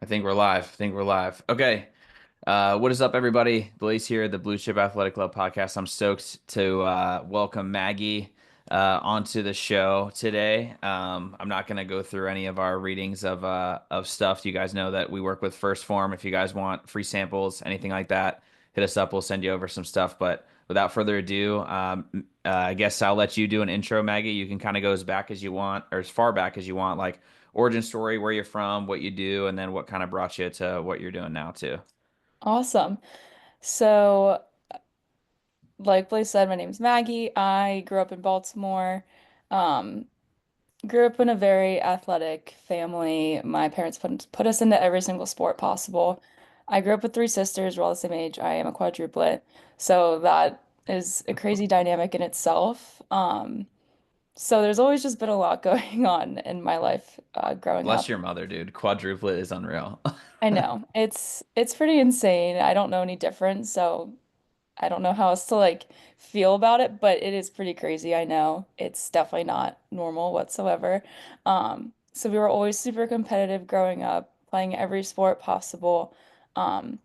I think we're live. I think we're live. Okay. What is up, everybody? Blaze here, the Blue Chip Athletic Club podcast. I'm stoked to welcome Maggie onto the show today. I'm not going to go through any of our readings of stuff. You guys know that we work with First Form. If you guys want free samples, anything like that, hit us up. We'll send you over some stuff. But without further ado, I guess I'll let you do an intro, Maggie. You can kind of go as back as you want, or as far back as you want, like origin story, where you're from, what you do, and then what kind of brought you to what you're doing now too. Awesome. So, like Blaze said, my name's Maggie. I grew up in Baltimore. Um, Grew up in a very athletic family. My parents put us into every single sport possible. I grew up with three sisters. We're all the same age. I am a quadruplet. So that is a crazy dynamic in itself. So there's always just been a lot going on in my life, growing Bless up. your mother, dude. Quadruplet is unreal. I know it's pretty insane. I don't know any different, so I don't know how else to like feel about it, but it is pretty crazy. I know it's definitely not normal whatsoever. So we were always super competitive growing up, playing every sport possible. Um,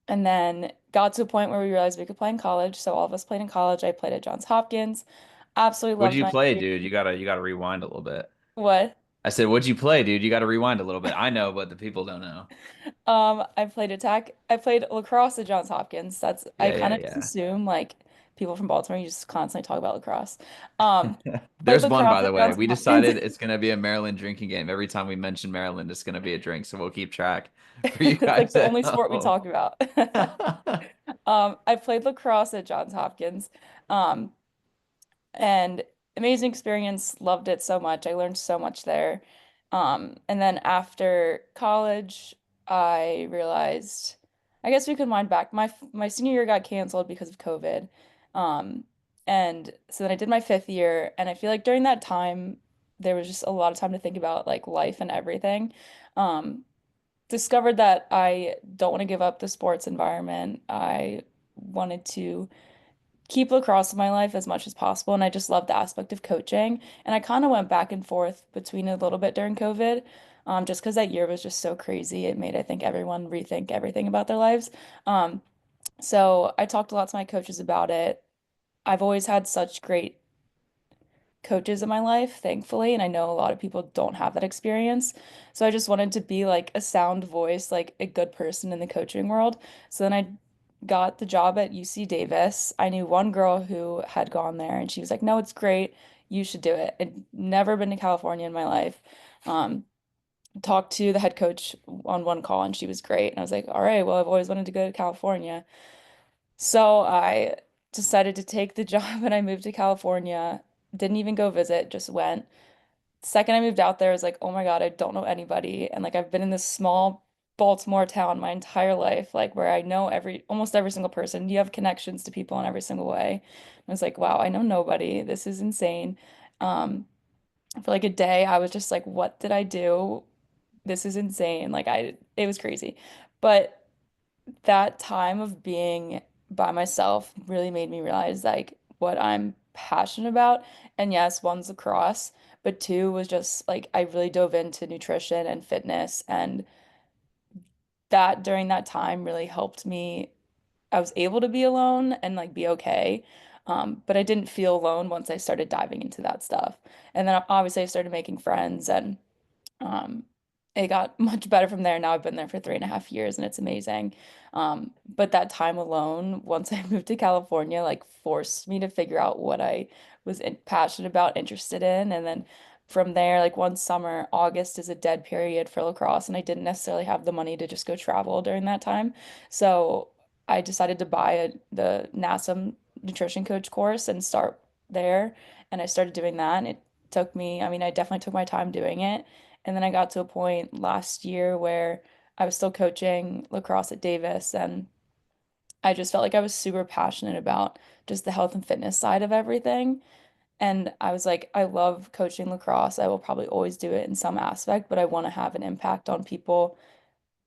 and then got to a point where we realized we could play in college. So all of us played in college. I played at Johns Hopkins. Absolutely What'd loved you my play, dude? experience. You gotta rewind a little bit. What? I said, what'd you play, dude? You gotta rewind a little bit. I know, but the people don't know. I played attack. I played lacrosse at Johns Hopkins. I Yeah, kind yeah, of just yeah. assume like people from Baltimore, you just constantly talk about lacrosse. Um, Played There's one, lacrosse by the at way. Johns We Hopkins. decided it's gonna be a Maryland drinking game. Every time we mention Maryland, it's gonna be a drink. So we'll keep track for you It's like guys the at only sport we home. talk about. I played lacrosse at Johns Hopkins. Um, and amazing experience, loved it so much. I learned so much there. And then after college, I realized I guess we could wind back. My senior year got canceled because of COVID. Um, and so then I did my fifth year, and I feel like during that time there was just a lot of time to think about like life and everything. Um, Discovered that I don't want to give up the sports environment. I wanted to keep lacrosse in my life as much as possible. And I just love the aspect of coaching. And I kind of went back and forth between it a little bit during COVID, just because that year was just so crazy. It made, I think, everyone rethink everything about their lives. Um, so I talked a lot to my coaches about it. I've always had such great coaches in my life, thankfully, and I know a lot of people don't have that experience. So I just wanted to be like a sound voice, like a good person in the coaching world. So then I got the job at UC Davis. I knew one girl who had gone there and she was like, "No, it's great. You should do it." I'd never been to California in my life. Um, Talked to the head coach on one call and she was great. And I was like, "All right, well, I've always wanted to go to California." So I decided to take the job and I moved to California. Didn't even go visit, just went. Second I moved out there, I was like, oh my God, I don't know anybody. And like I've been in this small Baltimore town my entire life, like where I know almost every single person. You have connections to people in every single way. I was like, wow, I know nobody. This is insane. Um, for like a day, I was just like, what did I do? This is insane. It was crazy. But that time of being by myself really made me realize like what I'm passionate about. And yes, one's lacrosse, but two was just like I really dove into nutrition and fitness, and that during that time really helped me. I was able to be alone and like be okay. But I didn't feel alone once I started diving into that stuff. And then obviously I started making friends and um, it got much better from there. Now I've been there for 3.5 years and it's amazing. But that time alone, once I moved to California, like forced me to figure out what I was passionate about, interested in. And then from there, like one summer, August is a dead period for lacrosse, and I didn't necessarily have the money to just go travel during that time. So I decided to buy the NASM nutrition coach course and start there. And I started doing that. And it took me, I mean, I definitely took my time doing it. And then I got to a point last year where I was still coaching lacrosse at Davis, and I just felt like I was super passionate about just the health and fitness side of everything. And I was like, I love coaching lacrosse. I will probably always do it in some aspect, but I want to have an impact on people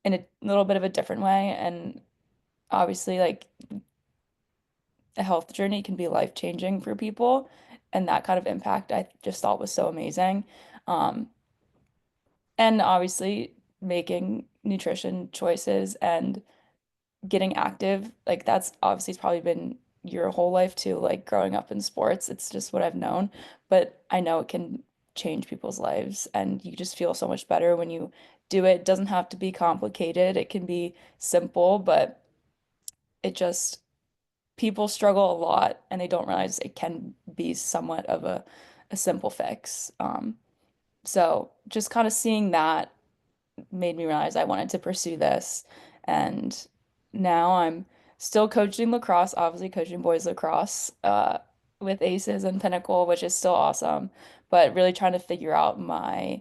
in a little bit of a different way. And obviously, like a health journey can be life-changing for people. And that kind of impact I just thought was so amazing. Um, And obviously, making nutrition choices and getting active. Like that's obviously it's probably been your whole life too, like growing up in sports. It's just what I've known, but I know it can change people's lives and you just feel so much better when you do it. It doesn't have to be complicated. It can be simple, but it just people struggle a lot and they don't realize it can be somewhat of a simple fix. So just kind of seeing that made me realize I wanted to pursue this. And now I'm still coaching lacrosse, obviously coaching boys lacrosse, with Aces and Pinnacle, which is still awesome, but really trying to figure out my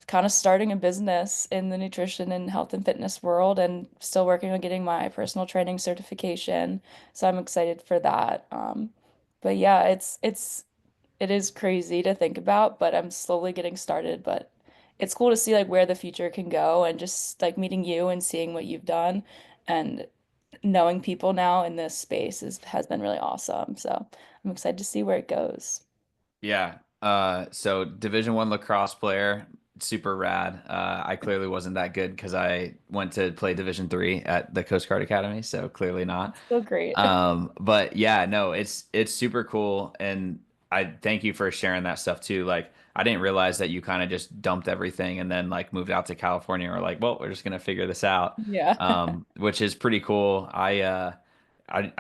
kind of starting a business in the nutrition and health and fitness world and still working on getting my personal training certification. So I'm excited for that. But yeah, it is crazy to think about, but I'm slowly getting started. But it's cool to see like where the future can go and just like meeting you and seeing what you've done and knowing people now in this space has been really awesome. So I'm excited to see where it goes. Yeah. So Division 1 lacrosse player, super rad. I clearly wasn't that good because I went to play Division 3 at the Coast Guard Academy, so clearly not. So great. But yeah, no, it's super cool, and I thank you for sharing that stuff too. Like, I didn't realize that you kind of just dumped everything and then like moved out to California, or like, well, we're just gonna figure this out. Yeah. Which is pretty cool. I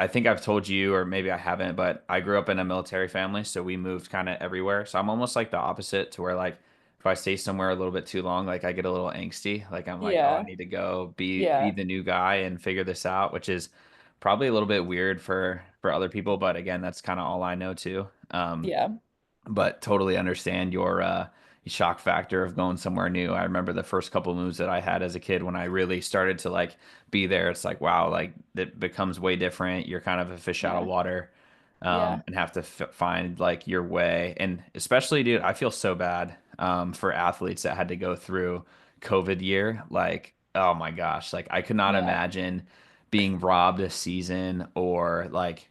think I've told you, or maybe I haven't, but I grew up in a military family, so we moved kind of everywhere. So I'm almost like the opposite, to where like if I stay somewhere a little bit too long, like I get a little angsty. Like I'm like, oh, I Yeah. need to go be Yeah. the new guy and figure this out, which is probably a little bit weird for other people, but again, that's kind of all I know too. Yeah. But totally understand your shock factor of going somewhere new. I remember the first couple moves that I had as a kid when I really started to like be there. It's like, wow, like it becomes way different. You're kind of a fish out of Yeah. water, Yeah. and have to find like your way. And especially, dude, I feel so bad for athletes that had to go through COVID year. Like, oh my gosh, like I could not Yeah. imagine being robbed a season, or like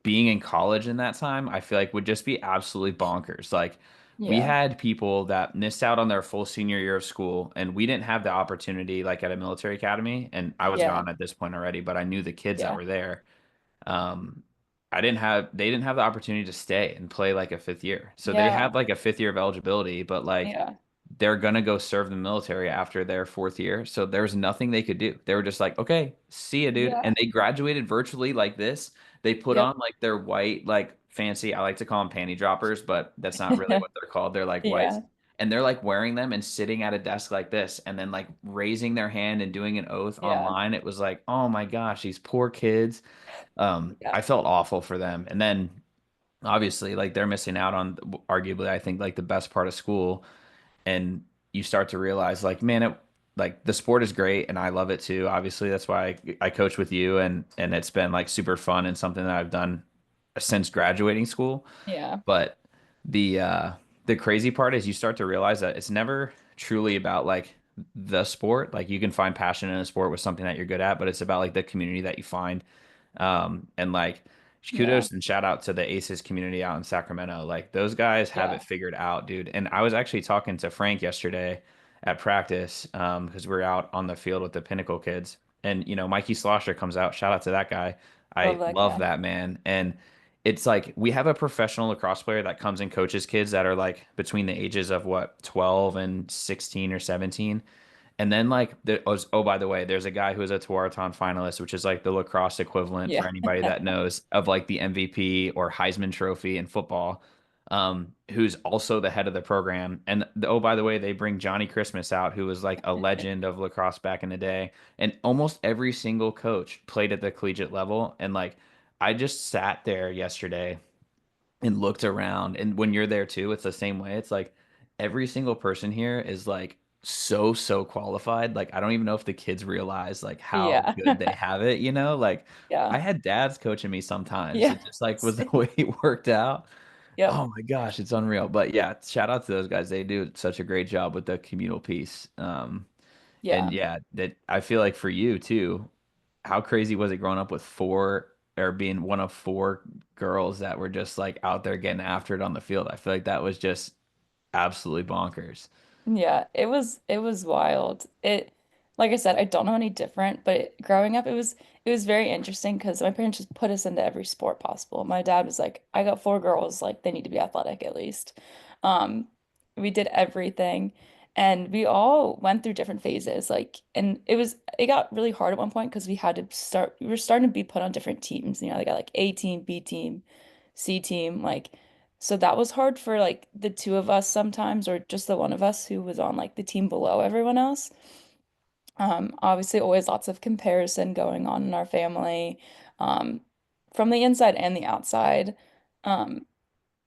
being in college in that time. I feel like would just be absolutely bonkers. Like, we Yeah. had people that missed out on their full senior year of school, and we didn't have the opportunity like at a military academy. And I was Yeah. gone at this point already, but I knew the kids that Yeah. were there. um, they didn't have the opportunity to stay and play like a fifth year. So they Yeah. have like a fifth year of eligibility, but like Yeah. they're gonna go serve the military after their fourth year. So there's nothing they could do. They were just like, okay, see ya, dude. Yeah. And they graduated virtually like this. They put Yep. on like their white, like fancy, I like to call them panty droppers, but that's not really what they're called. They're like whites. Yeah. And they're like wearing them and sitting at a desk like this, and then like raising their hand and doing an oath Yeah. online. It was like, oh my gosh, these poor kids. Yeah. I felt awful for them. And then obviously, like they're missing out on arguably, I think, like the best part of school. And you start to realize, like, man, it like the sport is great and I love it too. Obviously, that's why I coach with you, and it's been like super fun and something that I've done since graduating school. Yeah. But the uh the crazy part is you start to realize that it's never truly about like the sport. Like you can find passion in a sport with something that you're good at, but it's about like the community that you find. And like Yeah. kudos and shout out to the Aces community out in Sacramento. Like those guys have Yeah. it figured out, dude. And I was actually talking to Frank yesterday at practice, because we're out on the field with the Pinnacle kids. And Mikey Slosher comes out. Shout out to that guy. Love I that love guy. that man. And it's like we have a professional lacrosse player that comes and coaches kids that are like between the ages of what, 12 and 16 or 17. And then like oh, by the way, there's a guy who is a Tewaaraton finalist, which is like the lacrosse equivalent for Yeah. anybody that knows of like the MVP or Heisman Trophy in football, who's also the head of the program. And oh, by the way, they bring Johnny Christmas out, who was like a legend of lacrosse back in the day. And almost every single coach played at the collegiate level. And like I just sat there yesterday and looked around, and when you're there too, it's the same way. It's like every single person here is like so qualified. Like I don't even know if the kids realize like how Yeah. good they have it, like Yeah. I had dads coaching me sometimes. Yeah. It just like was the Same. way it worked out. Yep. Oh my gosh, it's unreal. But yeah, shout out to those guys. They do such a great job with the communal piece. And Yeah. yeah, that I feel like for you too, how crazy was it growing up with four, or being one of four girls that were just like out there getting after it on the field? I feel like that was just absolutely bonkers. Yeah, it was wild. Like I said, I don't know any different, but growing up it was very interesting because my parents just put us into every sport possible. My dad was like, I got four girls, like they need to be athletic at least. Um, we did everything and we all went through different phases. Like and it got really hard at one point because we were starting to be put on different teams. They got like A team, B team, C team, like so that was hard for like the two of us sometimes, or just the one of us who was on like the team below everyone else. Obviously, always lots of comparison going on in our family, um, from the inside and the outside. Um,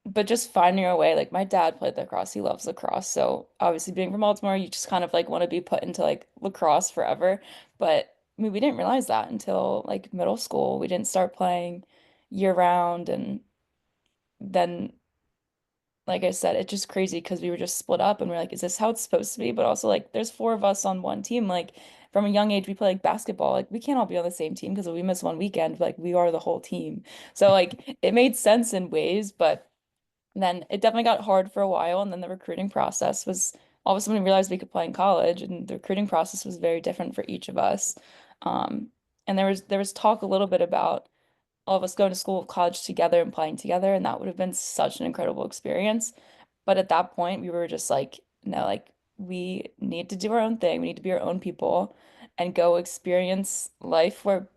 but just finding our way, like my dad played lacrosse, he loves lacrosse. So obviously, being from Baltimore, you just kind of like want to be put into like lacrosse forever. But I mean, we didn't realize that until like middle school. We didn't start playing year round, and then like I said, it's just crazy because we were just split up and we're like, is this how it's supposed to be? But also like there's four of us on one team. Like from a young age, we play like basketball. Like we can't all be on the same team because if we miss one weekend, like we are the whole team. So like it made sense in ways, but then it definitely got hard for a while. And then the recruiting process was all of a sudden we realized we could play in college and the recruiting process was very different for each of us. Um, and there was talk a little bit about all of us going to school, college together and playing together, and that would have been such an incredible experience. But at that point, we were just like, no, like we need to do our own thing. We need to be our own people and go experience life where,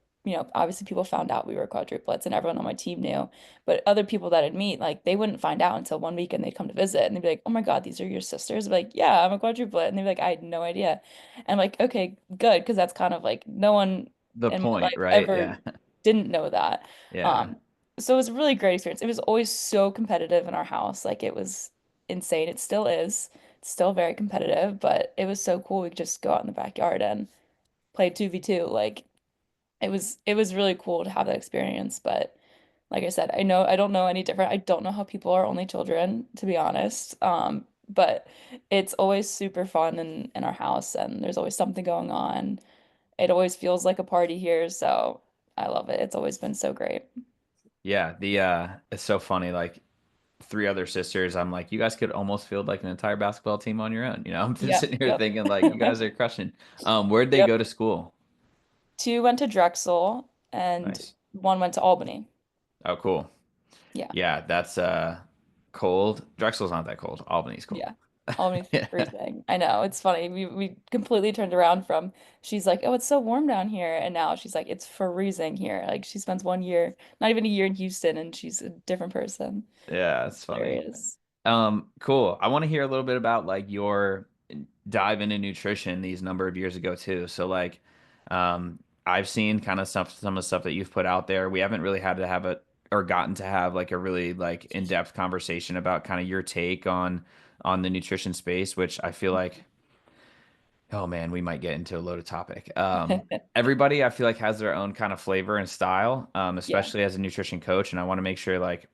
obviously people found out we were quadruplets and everyone on my team knew. But other people that I'd meet, like they wouldn't find out until one week and they'd come to visit and they'd be like, oh my God, these are your sisters? I'd be like, yeah, I'm a quadruplet. And they'd be like, I had no idea. And I'm like, okay, good, because that's kind of like no one The in my point, life right? ever Yeah. didn't know that. Yeah. Um, so it was a really great experience. It was always so competitive in our house. Like it was insane. It still is. It's still very competitive, but it was so cool. We could just go out in the backyard and play 2v2. Like it was really cool to have that experience. But like I said, I don't know any different. I don't know how people are only children, to be honest. But it's always super fun in our house and there's always something going on. It always feels like a party here, so I love it. It's always been so great. Yeah. The it's so funny. Like three other sisters, I'm like, you guys could almost field like an entire basketball team on your own. I'm just Yep, sitting here yep. thinking like you guys are crushing. Where'd they go Yep. to school? Two went to Drexel and Nice. one went to Albany. Oh, cool. Yeah, Yeah, that's cold. Drexel's not that cold. Albany's cold. yeah. Albany's Yeah. freezing. I know, it's funny. We completely turned around from she's like, "Oh, it's so warm down here." And now she's like, "It's freezing here." Like she spends 1 year, not even a year in Houston, and she's a different person. Yeah, it's funny. Hilarious. Cool. I want to hear a little bit about like your dive into nutrition these number of years ago too. So like, I've seen kind of some of the stuff that you've put out there. We haven't really had to have a or gotten to have like a really like in-depth conversation about kind of your take on the nutrition space, which I feel like, oh man, we might get into a loaded topic. Everybody I feel like has their own kind of flavor and style, Yeah, especially as a nutrition coach, and I want to make sure like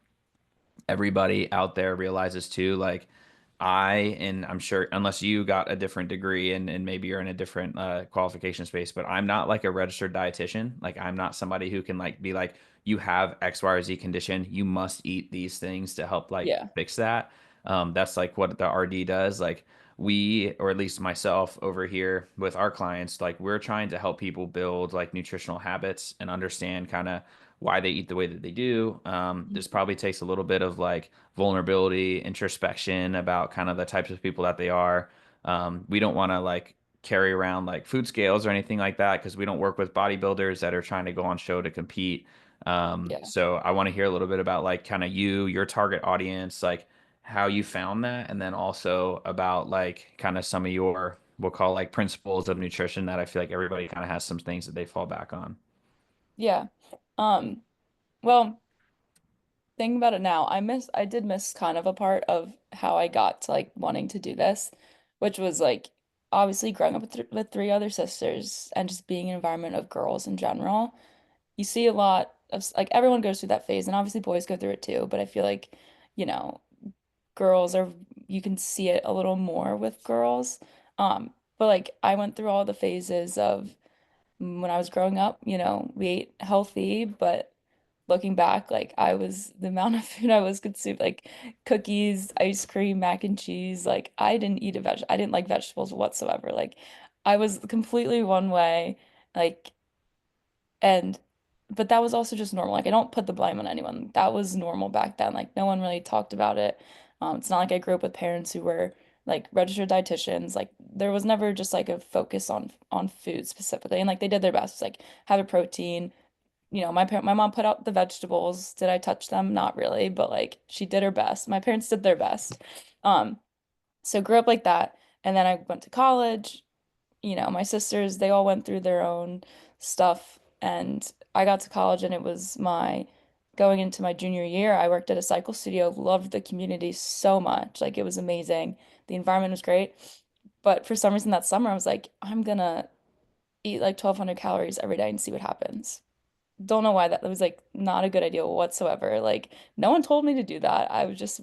everybody out there realizes too, like and I'm sure unless you got a different degree and maybe you're in a different qualification space, but I'm not like a registered dietitian. Like I'm not somebody who can like be like, you have X, Y, or Z condition, you must eat these things to help like yeah, fix that. That's like what the RD does. Like we, or at least myself over here with our clients, like we're trying to help people build like nutritional habits and understand kind of why they eat the way that they do. This probably takes a little bit of like vulnerability, introspection about kind of the types of people that they are. We don't want to like carry around like food scales or anything like that because we don't work with bodybuilders that are trying to go on show to compete. yeah. So I want to hear a little bit about like kind of your target audience, like how you found that, and then also about like kind of some of your we'll call like principles of nutrition that I feel like everybody kind of has some things that they fall back on. Yeah. Um, well, thinking about it now, I did miss kind of a part of how I got to like wanting to do this, which was like obviously growing up with three other sisters and just being in an environment of girls in general. You see a lot of like everyone goes through that phase, and obviously boys go through it too, but I feel like, you know, girls are you can see it a little more with girls. But like I went through all the phases of when I was growing up, we ate healthy, but looking back, like I was the amount of food I was consuming, like cookies, ice cream, mac and cheese, like I didn't like vegetables whatsoever. Like I was completely one way, like and but that was also just normal. Like I don't put the blame on anyone. That was normal back then. Like no one really talked about it. It's not like I grew up with parents who were like registered dietitians. Like there was never just like a focus on food specifically. And like they did their best. It's like have a protein. My mom put out the vegetables. Did I touch them? Not really, but like she did her best. My parents did their best. Um, so grew up like that. And then I went to college. My sisters, they all went through their own stuff. And I got to college and it was my going into my junior year, I worked at a cycle studio, loved the community so much. Like it was amazing. The environment was great. But for some reason that summer, I was like, I'm gonna eat like 1,200 calories every day and see what happens. Don't know why that was like not a good idea whatsoever. Like no one told me to do that. I was just,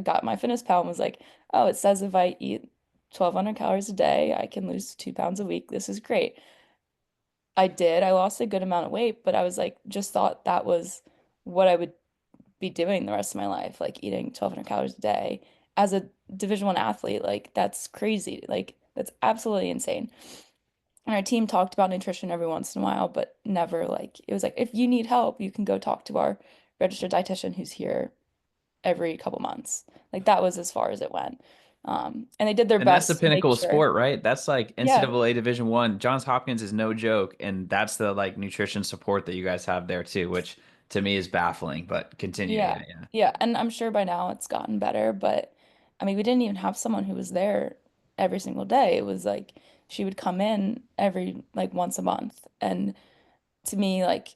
got my fitness pal and was like, oh, it says if I eat 1,200 calories a day, I can lose 2 pounds a week. This is great. I did. I lost a good amount of weight, but I was like, just thought that was what I would be doing the rest of my life, like eating 1,200 calories a day as a Division 1 athlete. Like that's crazy. Like that's absolutely insane. And our team talked about nutrition every once in a while, but never like it was like if you need help, you can go talk to our registered dietitian who's here every couple months. Like that was as far as it went. And they did their And that's the best to make pinnacle of sure. sport, right? That's like Yeah, NCAA Division One. Johns Hopkins is no joke, and that's the like nutrition support that you guys have there too, which to me is baffling. But continue, yeah, yeah, yeah. yeah. And I'm sure by now it's gotten better, but I mean, we didn't even have someone who was there every single day. It was like she would come in every like once a month. And to me, like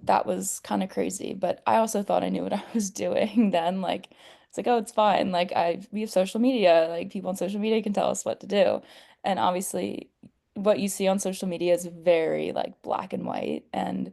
that was kind of crazy. But I also thought I knew what I was doing then. Like it's like, oh, it's fine. Like we have social media. Like people on social media can tell us what to do. And obviously, what you see on social media is very like black and white. And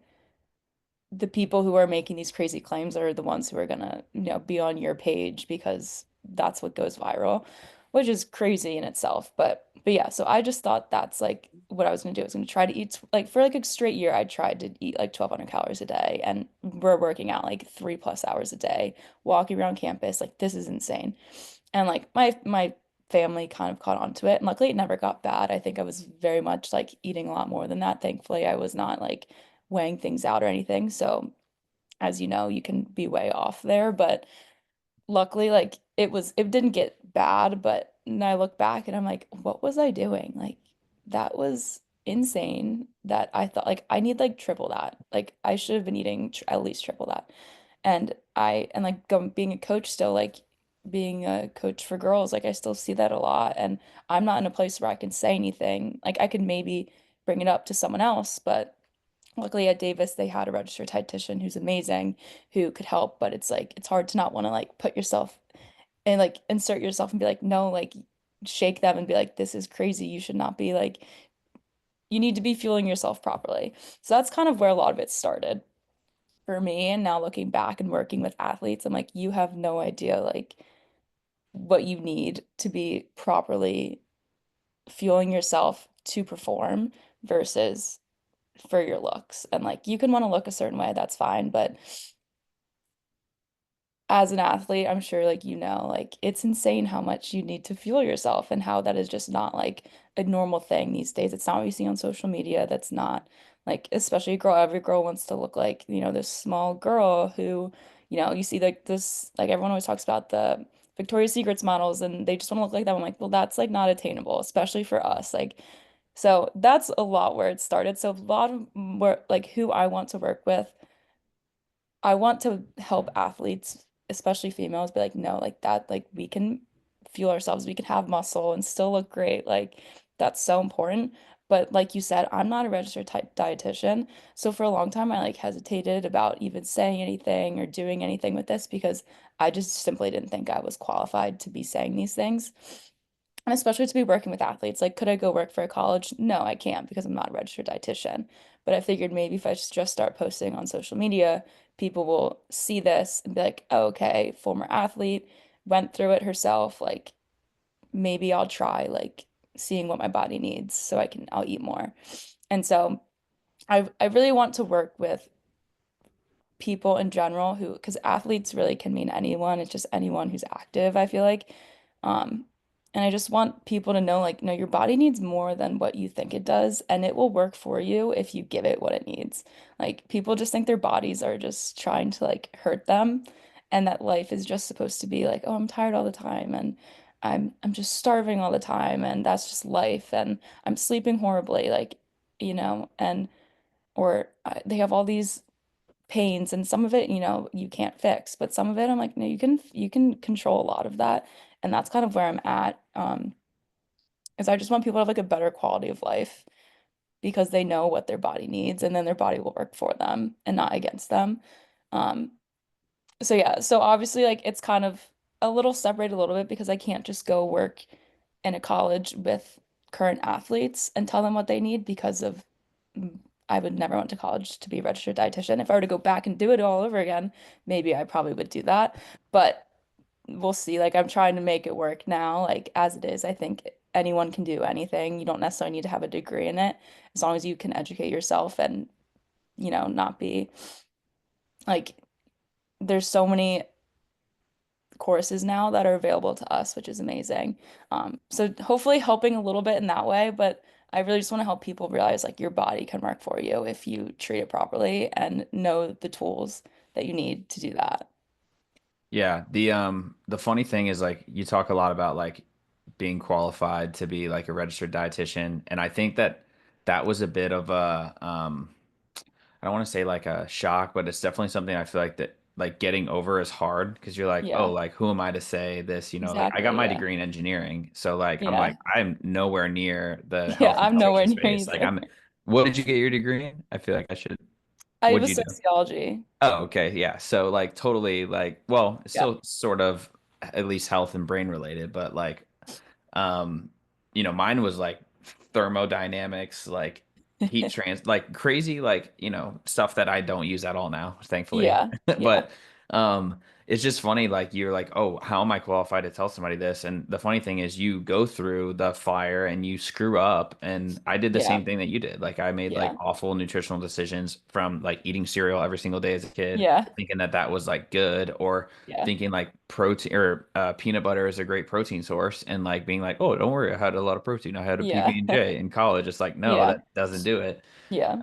the people who are making these crazy claims are the ones who are gonna, be on your page because that's what goes viral, which is crazy in itself. But yeah, so I just thought that's like what I was gonna do. I was gonna try to eat like for like a straight year, I tried to eat like 1,200 calories a day and we're working out like 3+ hours a day, walking around campus. Like this is insane. And like my family kind of caught on to it. And luckily it never got bad. I think I was very much like eating a lot more than that. Thankfully, I was not like weighing things out or anything. So as you know, you can be way off there. But luckily, like it didn't get bad, but now I look back and I'm like, what was I doing? Like that was insane that I thought like I need like triple that. Like I should have been eating tr at least triple that. And like being a coach still, like being a coach for girls, like I still see that a lot. And I'm not in a place where I can say anything. Like I could maybe bring it up to someone else, but luckily at Davis they had a registered dietitian who's amazing who could help. But it's like it's hard to not want to like put yourself and like insert yourself and be like, no, like shake them and be like, this is crazy. You should not be like, you need to be fueling yourself properly. So that's kind of where a lot of it started for me. And now looking back and working with athletes, I'm like, you have no idea like what you need to be properly fueling yourself to perform versus for your looks. And like you can want to look a certain way, that's fine, but as an athlete, I'm sure like like it's insane how much you need to fuel yourself and how that is just not like a normal thing these days. It's not what you see on social media. That's not like especially a girl, every girl wants to look like, this small girl who, you see like this like everyone always talks about the Victoria's Secrets models and they just want to look like that. I'm like, well, that's like not attainable, especially for us. Like so that's a lot where it started. So a lot of where like who I want to work with I want to help athletes, especially females, be like, no, like that, like we can fuel ourselves, we can have muscle and still look great. Like that's so important. But like you said, I'm not a registered dietitian. So for a long time, I like hesitated about even saying anything or doing anything with this because I just simply didn't think I was qualified to be saying these things. And especially to be working with athletes, like, could I go work for a college? No, I can't because I'm not a registered dietitian. But I figured maybe if I just start posting on social media, people will see this and be like, oh, okay, former athlete, went through it herself. Like, maybe I'll try, like, seeing what my body needs so I'll eat more. And so I really want to work with people in general who, because athletes really can mean anyone, it's just anyone who's active, I feel like. Um, and I just want people to know, like, no, your body needs more than what you think it does, and it will work for you if you give it what it needs. Like, people just think their bodies are just trying to like hurt them, and that life is just supposed to be like, oh, I'm tired all the time, and I'm just starving all the time, and that's just life, and I'm sleeping horribly, like, and or they have all these pains, and some of it, you can't fix, but some of it I'm like, no, you can control a lot of that. And that's kind of where I'm at. Is I just want people to have like a better quality of life because they know what their body needs, and then their body will work for them and not against them. Um, so yeah, so obviously like it's kind of a little separated a little bit because I can't just go work in a college with current athletes and tell them what they need because of I would never went to college to be a registered dietitian. If I were to go back and do it all over again, maybe I probably would do that. But we'll see. Like I'm trying to make it work now, like as it is. I think anyone can do anything. You don't necessarily need to have a degree in it as long as you can educate yourself and, not be like there's so many courses now that are available to us, which is amazing. So hopefully helping a little bit in that way, but I really just want to help people realize like your body can work for you if you treat it properly and know the tools that you need to do that. Yeah, the funny thing is like you talk a lot about like being qualified to be like a registered dietitian, and I think that that was a bit of a I don't want to say like a shock, but it's definitely something I feel like that like getting over is hard because you're like, oh, Yeah, like who am I to say this? Like I got exactly. my Yeah. degree in engineering, so like Yeah. I'm nowhere near the Yeah, health and I'm nowhere nutrition near space. Like either. what did you get your degree in? I feel like I should. I What'd was you do? sociology. Oh, okay. Yeah. So like totally like well, it's Yeah. still sort of at least health and brain related, but like um mine was like thermodynamics, like like crazy like, stuff that I don't use at all now, thankfully. Yeah. Yeah. But it's just funny like you're like, "Oh, how am I qualified to tell somebody this?" And the funny thing is you go through the fire and you screw up, and I did the Yeah. same thing that you did. Like I made like Yeah. awful nutritional decisions from like eating cereal every single day as a kid, Yeah. thinking that that was like good, or Yeah. thinking like protein or peanut butter is a great protein source, and like being like, oh, don't worry, I had a lot of protein. I had a Yeah. PB&J in college. It's like, no, Yeah. that doesn't do it. Yeah.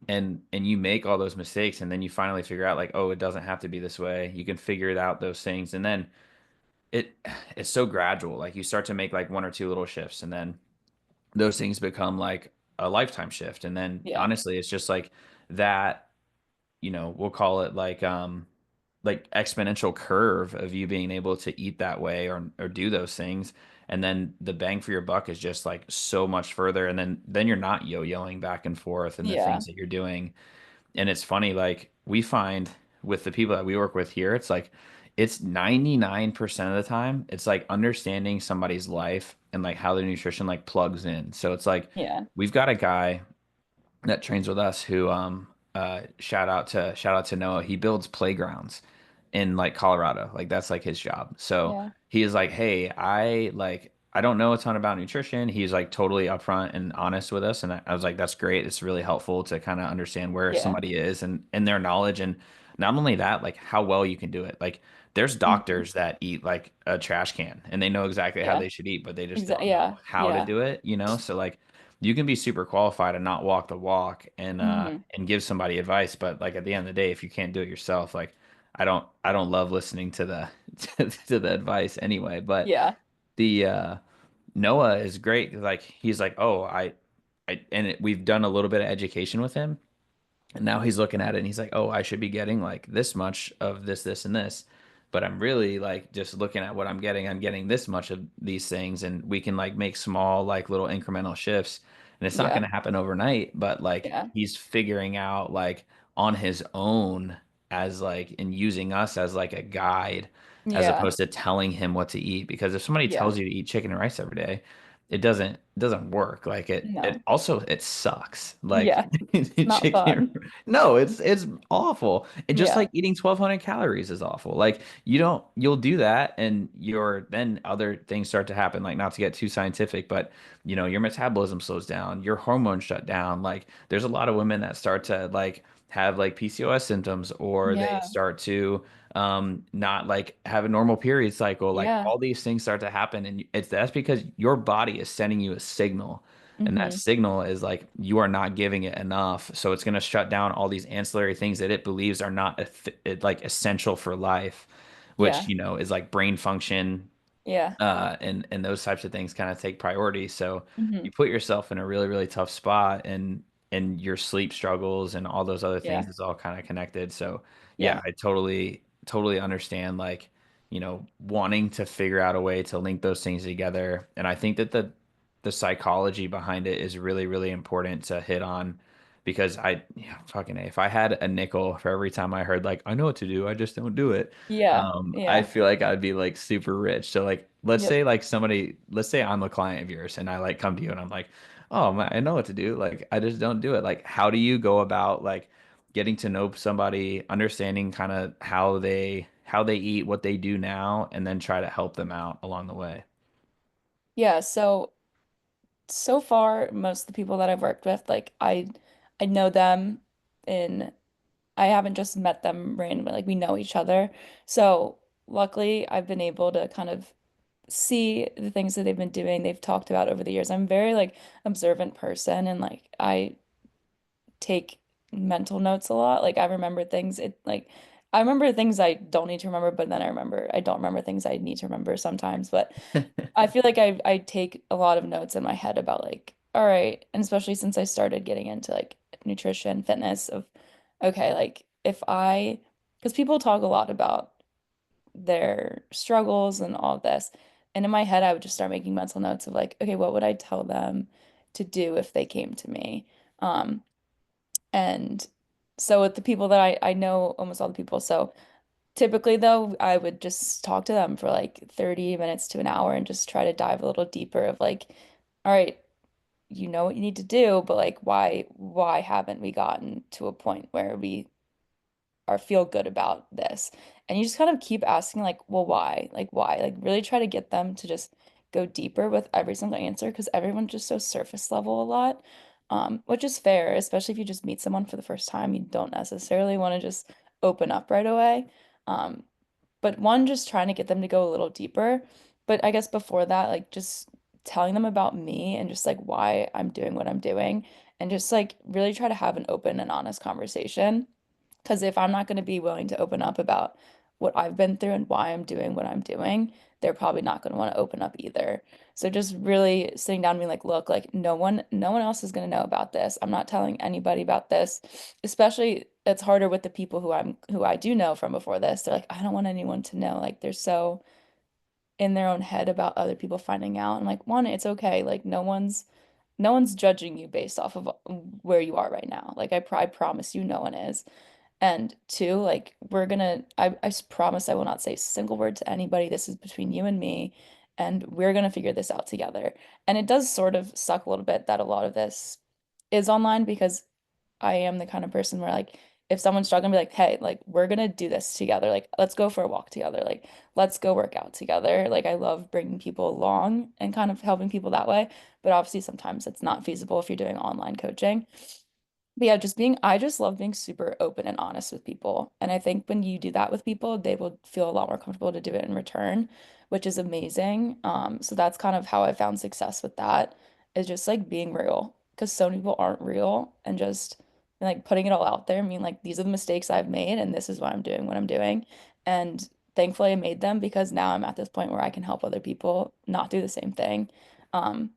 And you make all those mistakes, and then you finally figure out like, oh, it doesn't have to be this way. You can figure it out those things, and then it it's so gradual. Like you start to make like one or two little shifts, and then those things become like a lifetime shift. And then Yeah. honestly, it's just like that, we'll call it like exponential curve of you being able to eat that way or do those things, and then the bang for your buck is just like so much further, and then you're not yo-yoing back and forth in the Yeah. things that you're doing. And it's funny, like we find with the people that we work with here, it's like it's 99% of the time it's like understanding somebody's life and like how their nutrition like plugs in. So it's like Yeah. we've got a guy that trains with us who shout out to Noah. He builds playgrounds in like Colorado. Like that's like his job. So Yeah. he is like, "Hey, I don't know a ton about nutrition." He's like totally upfront and honest with us, and I was like, "That's great. It's really helpful to kind of understand where Yeah. somebody is and their knowledge, and not only that, like how well you can do it. Like there's Mhm. doctors that eat like a trash can and they know exactly how Yeah. they should eat, but they just Exactly. don't know Yeah. how to Yeah. do it. So like you can be super qualified and not walk the walk Hmm. and give somebody advice, but like at the end of the day, if you can't do it yourself, like I don't love listening to the to the advice anyway. But Yeah. the Noah is great. Like he's like, oh, we've done a little bit of education with him, and now he's looking at it and he's like, oh, I should be getting like this much of this, and this. But I'm really like just looking at what I'm getting. I'm getting this much of these things, and we can like make small, like little incremental shifts. And it's not going Yeah. to happen overnight, but like Yeah. he's figuring out like on his own as like and using us as like a guide as Yeah. opposed to telling him what to eat. Because if somebody Yeah. tells you to eat chicken and rice every day, it doesn't work. Like it No. also it sucks. Like Yeah. It's not chicken. fun. No, it's awful. And just Yeah. like eating 1,200 calories is awful. Like you'll do that and then other things start to happen. Like not to get too scientific, but your metabolism slows down, your hormones shut down. Like there's a lot of women that start to like have like PCOS symptoms, or they Yeah. start to not like have a normal period cycle. Like Yeah. all these things start to happen, and that's because your body is sending you a signal. And that Hmm. signal is like you are not giving it enough. So it's going to shut down all these ancillary things that it believes are not like essential for life, which, Yeah. you know, is like brain function, Yeah. and those types of things kind of take priority. So Hmm. you put yourself in a really, really tough spot, and your sleep struggles and all those other things Yeah. is all kind of connected. So yeah, Yeah. I totally understand, like, you know, wanting to figure out a way to link those things together. And I think that the psychology behind it is really, really important to hit on, because yeah, fucking A, if I had a nickel for every time I heard like I know what to do, I just don't do it, Yeah. I Yeah. feel like I'd be like super rich. So like, Yep. let's say I'm a client of yours and I like come to you and I'm like, oh man, I know what to do. Like, I just don't do it. Like, how do you go about like getting to know somebody, understanding kind of how they eat, what they do now, and then try to help them out along the way? Yeah. So far, most of the people that I've worked with, like I know them in I haven't just met them randomly, like we know each other. So luckily I've been able to kind of see the things that they've been doing, they've talked about over the years. I'm very like observant person, and like I take mental notes a lot. Like I remember things I remember things I don't need to remember, but then I don't remember things I need to remember sometimes. But I feel like I take a lot of notes in my head about like, all right, and especially since I started getting into like nutrition, fitness of okay, like if I because people talk a lot about their struggles and all of this. And in my head, I would just start making mental notes of like, okay, what would I tell them to do if they came to me? Um, and so with the people that I know almost all the people. So typically though, I would just talk to them for like 30 minutes to an hour and just try to dive a little deeper of like, all right, you know what you need to do, but like why haven't we gotten to a point where we or feel good about this. And you just kind of keep asking like, well, why? Like why? Like really try to get them to just go deeper with every single answer because everyone's just so surface level a lot. Which is fair, especially if you just meet someone for the first time. You don't necessarily want to just open up right away. Um, but one, just trying to get them to go a little deeper. But I guess before that, like just telling them about me and just like why I'm doing what I'm doing and just like really try to have an open and honest conversation. Because if I'm not going to be willing to open up about what I've been through and why I'm doing what I'm doing, they're probably not going to want to open up either. So just really sitting down and being like, look, like no one else is going to know about this. I'm not telling anybody about this. Especially it's harder with the people who I do know from before this. They're like, I don't want anyone to know. Like they're so in their own head about other people finding out. And like one, it's okay. Like no one's judging you based off of where you are right now. Like I promise you no one is. And two, like I promise I will not say a single word to anybody. This is between you and me, and we're gonna figure this out together. And it does sort of suck a little bit that a lot of this is online because I am the kind of person where like if someone's struggling, be like, hey, like we're gonna do this together. Like let's go for a walk together. Like let's go work out together. Like I love bringing people along and kind of helping people that way. But obviously sometimes it's not feasible if you're doing online coaching. But yeah, I just love being super open and honest with people. And I think when you do that with people, they will feel a lot more comfortable to do it in return, which is amazing. So that's kind of how I found success with that, is just like being real. Because so many people aren't real and just like putting it all out there. I mean, like these are the mistakes I've made and this is why I'm doing what I'm doing. And thankfully I made them because now I'm at this point where I can help other people not do the same thing. Um,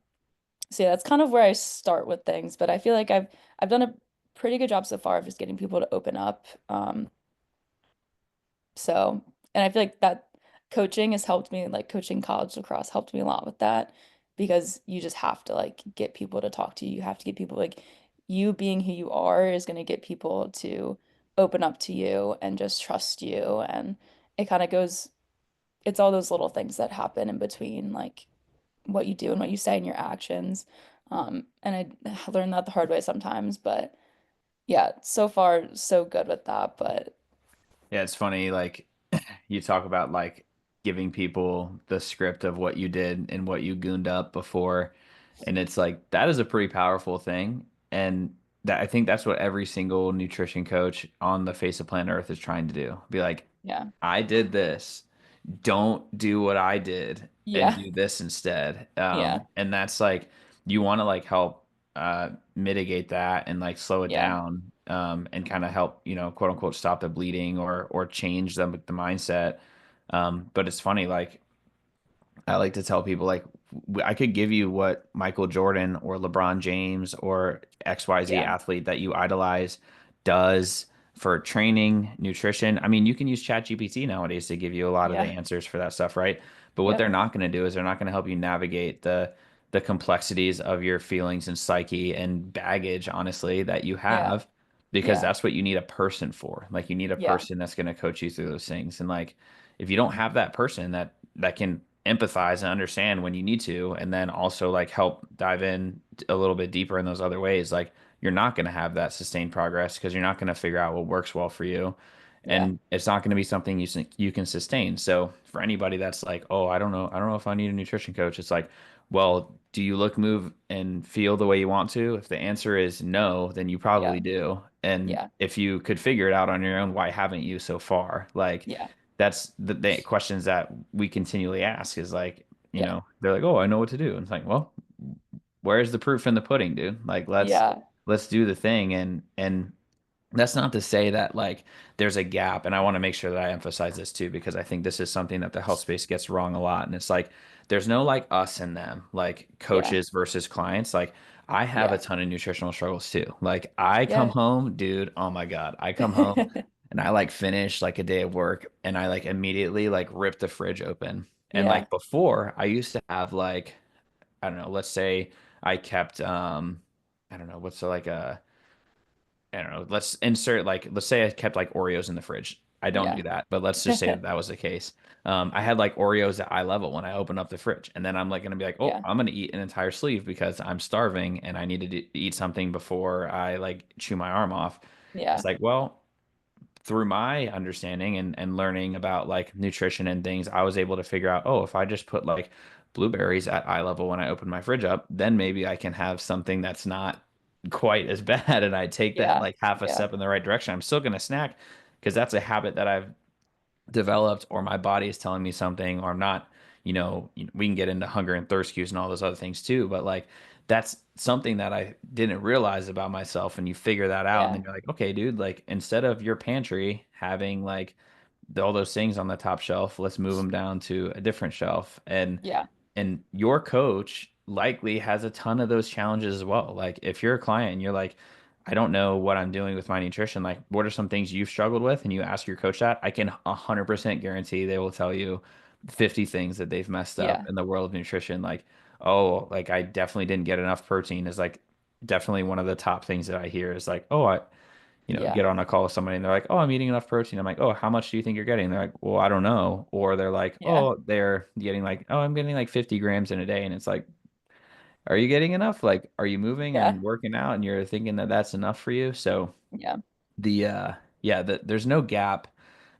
so yeah, that's kind of where I start with things, but I feel like I've done a pretty good job so far of just getting people to open up. So and I feel like that coaching has helped me, like coaching college lacrosse helped me a lot with that because you just have to like get people to talk to you. You have to get people like you being who you are is going to get people to open up to you and just trust you. And it kind of goes, it's all those little things that happen in between, like what you do and what you say in your actions. And I learned that the hard way sometimes, but yeah, so far so good with that. But Yeah, it's funny, like you talk about like giving people the script of what you did and what you gooned up before, and it's like that is a pretty powerful thing. And that I think that's what every single nutrition coach on the face of planet Earth is trying to do. Be like, Yeah. I did this. Don't do what I did and Yeah. do this instead. Yeah. And that's like you want to like help mitigate that and like slow it Yeah. down and kind of help, quote unquote stop the bleeding or change the mindset. But it's funny, like I like to tell people like I could give you what Michael Jordan or LeBron James or XYZ Yeah. athlete that you idolize does for training, nutrition. I mean, you can use ChatGPT nowadays to give you a lot of the Yeah. answers for that stuff, right? But what they're Yep. not going to do is they're not going to help you navigate the complexities of your feelings and psyche and baggage, honestly, that you Yeah. have, because Yeah. that's what you need a person for. Like you need a Yeah. person that's going to coach you through those things. And like if you don't have that person that can empathize and understand when you need to, and then also like help dive in a little bit deeper in those other ways, like you're not going to have that sustained progress because you're not going to figure out what works well for you. Yeah. And it's not going to be something you can sustain. So for anybody that's like, oh, I don't know if I need a nutrition coach. It's like, well, do you look, move, and feel the way you want to? If the answer is no, then you probably Yeah. do. And Yeah. if you could figure it out on your own, why haven't you so far? Like, Yeah. that's the questions that we continually ask is like, Yeah. they're like, oh, I know what to do. And it's like, well, where's the proof in the pudding, dude? Like, Yeah. let's do the thing. And that's not to say that like there's a gap. And I want to make sure that I emphasize this too, because I think this is something that the health space gets wrong a lot. And it's like, there's no like us and them, like Yeah. coaches versus clients. Like, I have a Yeah. ton of nutritional struggles too. Like, I come Yeah. home, dude, oh my God, I come home and I like finish like a day of work and I like immediately like rip the fridge open. And Yeah. like before, I used to have like, I don't know, let's say I kept I don't know, what's like a I don't know, let's insert like let's say I kept like Oreos in the fridge. I don't Yeah. do that, but let's just say that that was the case. I had like Oreos at eye level when I opened up the fridge, and then I'm like gonna be like, oh, Yeah. I'm gonna eat an entire sleeve because I'm starving and I need to eat something before I like chew my arm off. It's Yeah. like, well, through my understanding and learning about like nutrition and things, I was able to figure out, oh, if I just put like blueberries at eye level when I open my fridge up, then maybe I can have something that's not quite as bad. And I take that Yeah. like half a Yeah. step in the right direction. I'm still going to snack because that's a habit that I've developed, or my body is telling me something, or I'm not, we can get into hunger and thirst cues and all those other things too. But like, that's something that I didn't realize about myself. And you figure that out, and Yeah. then you're like, okay, dude, like instead of your pantry having like all those things on the top shelf, let's move them down to a different shelf. Yeah. And your coach likely has a ton of those challenges as well. Like if you're a client and you're like, I don't know what I'm doing with my nutrition, like what are some things you've struggled with? And you ask your coach that, I can 100% guarantee they will tell you 50 things that they've messed up Yeah. in the world of nutrition. Like, oh, like I definitely didn't get enough protein is like definitely one of the top things that I hear is like, oh, I, Yeah. get on a call with somebody and they're like, "Oh, I'm eating enough protein." I'm like, "Oh, how much do you think you're getting?" And they're like, "Well, I don't know." Or they're like, Yeah. "Oh, they're getting like, oh, I'm getting like 50 grams in a day." And it's like, "Are you getting enough? Like, are you moving? Are you Yeah. working out? And you're thinking that that's enough for you?" So Yeah. the yeah, there's no gap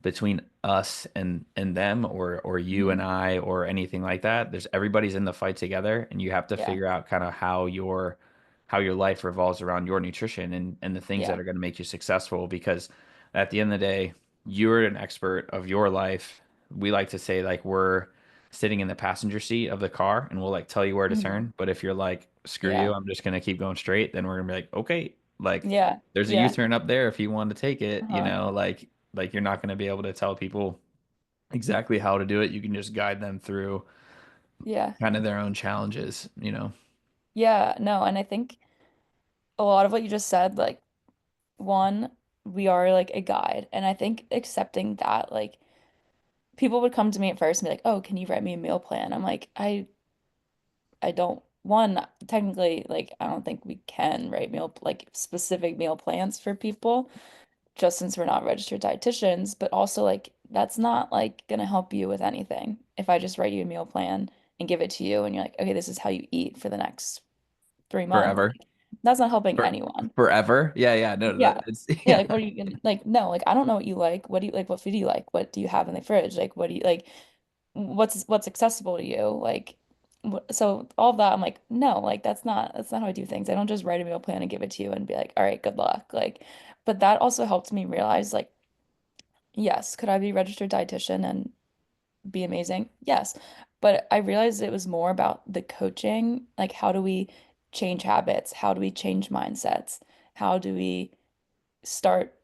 between us and them or you and Mhm. I or anything like that. There's everybody's in the fight together, and you have to Yeah. figure out kind of how your life revolves around your nutrition and the things that Yeah. are going to make you successful, because at the end of the day, you're an expert of your life. We like to say like we're sitting in the passenger seat of the car and we'll like tell you where to Mhm. turn. But if you're like, screw you, Yeah. I'm just gonna keep going straight, then we're gonna be like, okay, like Yeah. there's a Yeah. U-turn up there if you want to take it, Uh-huh. like you're not gonna be able to tell people exactly how to do it. You can just guide them through Yeah. kind of their own challenges. Yeah. No, and I think a lot of what you just said, like one, we are like a guide. And I think accepting that, like people would come to me at first and be like, "Oh, can you write me a meal plan?" I'm like, I don't one, technically, like I don't think we can write meal like specific meal plans for people, just since we're not registered dietitians, but also like that's not like gonna help you with anything. If I just write you a meal plan and give it to you and you're like, okay, this is how you eat for the next 3 months, Forever. like, that's not helping For anyone. forever. Yeah, yeah. No, Yeah. it's Yeah, yeah. like what are you gonna like no, like I don't know what you like. What do you like? What food do you like? What do you have in the fridge? Like what do you like what's accessible to you? Like So all of that, I'm like, no, like that's not how I do things. I don't just write a meal plan and give it to you and be like, all right, good luck. Like, but that also helped me realize like, yes, could I be a registered dietitian and be amazing? Yes. But I realized it was more about the coaching, like how do we change habits? How do we change mindsets? How do we start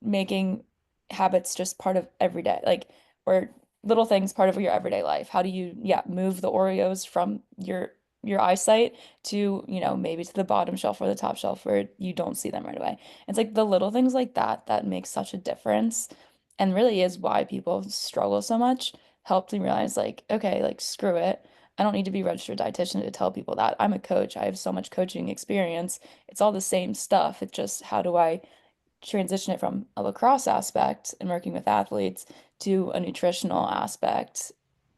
making habits just part of every day, like, or little things part of your everyday life? How do you, yeah, move the Oreos from your eyesight to, maybe to the bottom shelf or the top shelf where you don't see them right away? It's like the little things like that that make such a difference and really is why people struggle so much. Helped me realize like, okay, like screw it. I don't need to be a registered dietitian to tell people that. I'm a coach. I have so much coaching experience. It's all the same stuff. It's just how do I transition it from a lacrosse aspect and working with athletes to a nutritional aspect.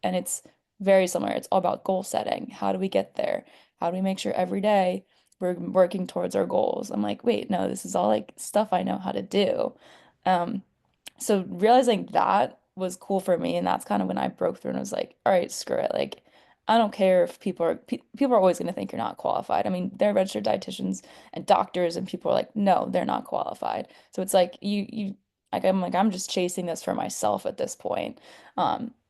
And it's very similar. It's all about goal setting. How do we get there? How do we make sure every day we're working towards our goals? I'm like, wait, no, this is all like stuff I know how to do. Um, so realizing that was cool for me, and that's kind of when I broke through and was like, all right, screw it. Like, I don't care if people are always going to think you're not qualified. I mean, they're registered dietitians and doctors, and people are like, no, they're not qualified. So it's like I'm just chasing this for myself at this point.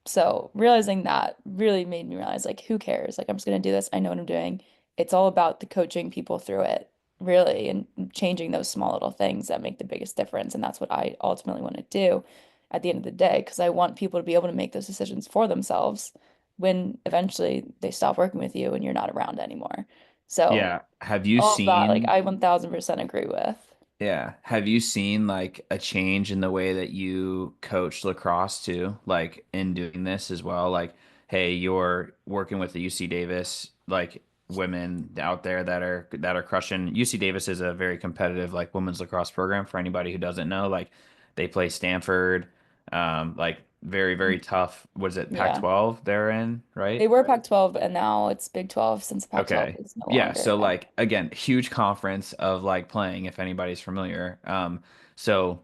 So realizing that really made me realize like, who cares? Like, I'm just gonna do this. I know what I'm doing. It's all about the coaching people through it, really, and changing those small little things that make the biggest difference. And that's what I ultimately want to do at the end of the day, because I want people to be able to make those decisions for themselves when eventually they stop working with you and you're not around anymore. So Yeah. Have you all of that, like seen I 1000% agree with. Yeah. Have you seen like a change in the way that you coach lacrosse too? Like in doing this as well? Like, hey, you're working with the UC Davis like women out there that are crushing. UC Davis is a very competitive like women's lacrosse program for anybody who doesn't know. Like they play Stanford, like very, very tough. What is it, Yeah. Pac-12 they're in, They right? were Pac-12 and now it's Big 12 since Pac-12 Okay. is no Yeah. longer. So like again, huge conference of like playing if anybody's familiar. So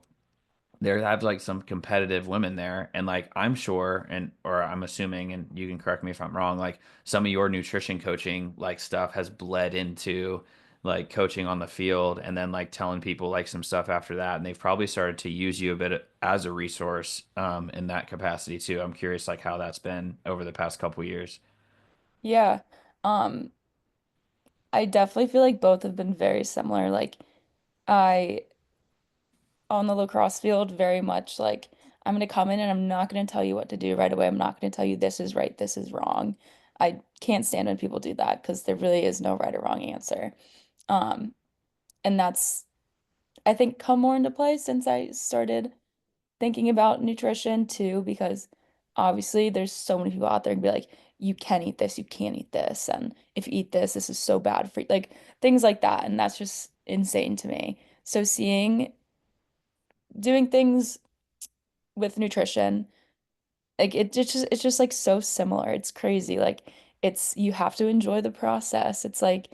there have like some competitive women there, and like I'm sure, and or I'm assuming, and you can correct me if I'm wrong, like some of your nutrition coaching like stuff has bled into like coaching on the field and then like telling people like some stuff after that, and they've probably started to use you a bit as a resource in that capacity too. I'm curious like how that's been over the past couple years. Yeah. Um, I definitely feel like both have been very similar. Like I on the lacrosse field very much like I'm going to come in and I'm not going to tell you what to do right away. I'm not going to tell you this is right, this is wrong. I can't stand when people do that because there really is no right or wrong answer. Um, and that's I think come more into play since I started thinking about nutrition too, because obviously there's so many people out there and be like, you can eat this, you can't eat this, and if you eat this, this is so bad for you, like things like that, and that's just insane to me. So seeing doing things with nutrition, like it's just like so similar. It's crazy. Like it's you have to enjoy the process. It's like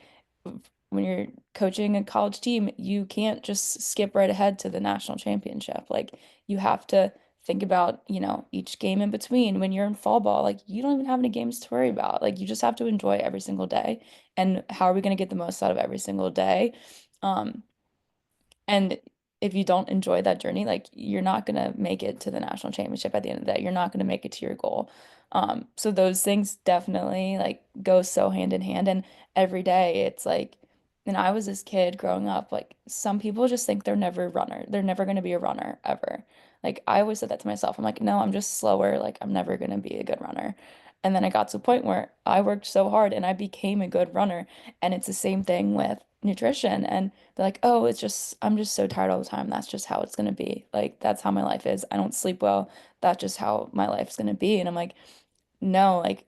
when you're coaching a college team, you can't just skip right ahead to the national championship. Like you have to think about, each game in between. When you're in fall ball, like you don't even have any games to worry about. Like you just have to enjoy every single day. And how are we going to get the most out of every single day? Um, and if you don't enjoy that journey, like you're not gonna make it to the national championship at the end of the day. You're not gonna make it to your goal. So those things definitely like go so hand in hand. And every day it's like, and I was this kid growing up, like some people just think they're never a runner. They're never gonna be a runner ever. Like I always said that to myself. I'm like, no, I'm just slower. Like I'm never gonna be a good runner. And then I got to a point where I worked so hard and I became a good runner. And it's the same thing with nutrition. And they're like, oh, I'm just so tired all the time. That's just how it's gonna be. Like, that's how my life is. I don't sleep well. That's just how my life's gonna be. And I'm like, no, like,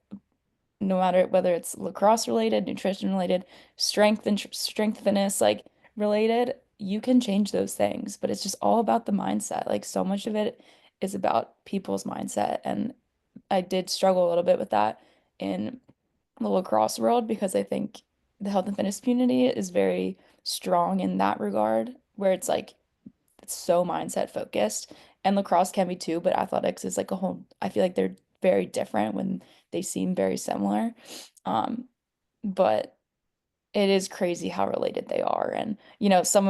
no matter whether it's lacrosse related, nutrition related, strength fitness, like related, you can change those things. But it's just all about the mindset. Like, so much of it is about people's mindset. And I did struggle a little bit with that in the lacrosse world because I think the health and fitness community is very strong in that regard, where it's like it's so mindset focused. And lacrosse can be too, but athletics is like a whole, I feel like they're very different when they seem very similar. Um, but it is crazy how related they are. And some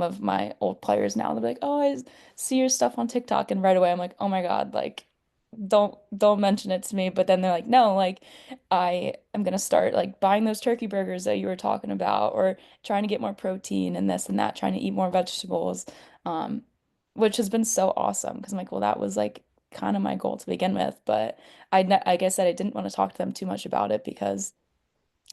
of my old players now, they're like, "Oh, I see your stuff on TikTok," and right away I'm like, "Oh my God, like don't mention it to me." But then they're like, "No, like I am gonna start like buying those turkey burgers that you were talking about, or trying to get more protein and this and that, trying to eat more vegetables." Um, which has been so awesome because I'm like, well, that was like kind of my goal to begin with, but like I said, I didn't want to talk to them too much about it because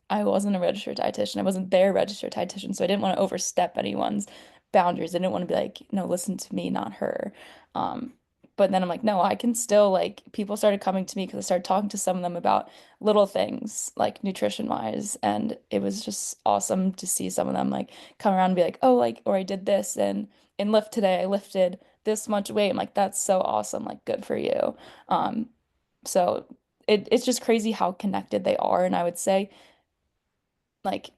I wasn't a registered dietitian. I wasn't their registered dietitian, so I didn't want to overstep anyone's boundaries. I didn't want to be like, no, listen to me, not her. Um, but then I'm like, no, I can still like people started coming to me because I started talking to some of them about little things like nutrition wise, and it was just awesome to see some of them like come around and be like, oh, like, or I did this and in lift today I lifted this much weight. I'm like, that's so awesome, like good for you. So it's just crazy how connected they are, and I would say like